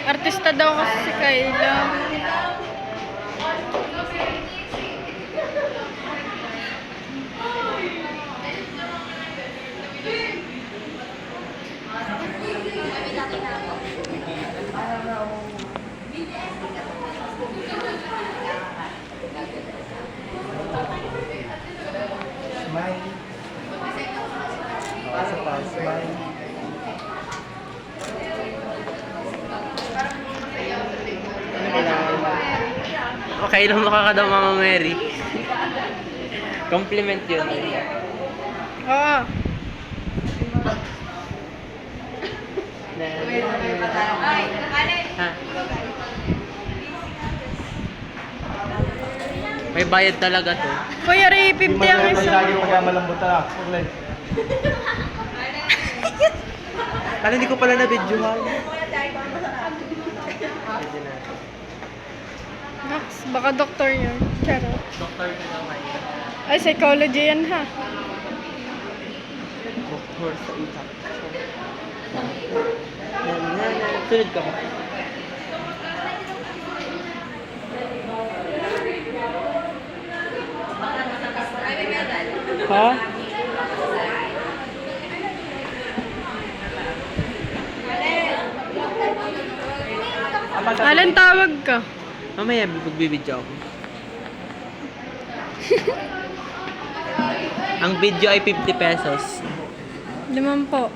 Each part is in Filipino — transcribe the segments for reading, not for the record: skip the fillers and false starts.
Artista daw kasi si Kayla. Smile. Isa pa, smile. Okay lang mukha ka daw, Mama Mary. Compliment yun. Oo. Ha? May bayad talaga to. Kuya Ray, 50 ang isa. Lagi pagka malambot na. Ulit. Alam, hindi ko pala na-videohan. Max, baka doktor yun. Charot. Doktor ka daw kayo. Ay, psychology yan ha. Doktor sa utak. Sunod ka ba? Ha? Alan, tawag ka. Mamaya magbibidyo ako. Ang video ay 50 pesos. 5 po.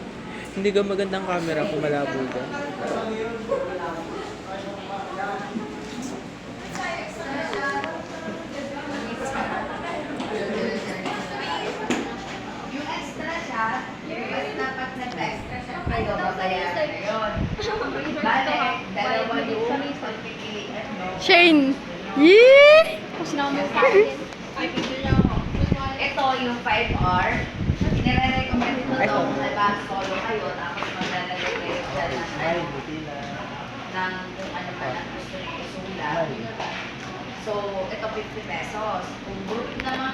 Hindi ka magandang camera kung malabo ka. Yung extra siya, mas dapat nag-extra siya kayo, babayaran na yun. Bale, dalawa yung pagpipilian mo. Shane. Yee! Ito yung 5R. Inire-recommend ko ito kung nag-solo kayo, tapos maglalagay kayo dyan Smile, buti na. ng kung ano pa na gusto nyo isulat. So, ito 50 pesos. Kung group naman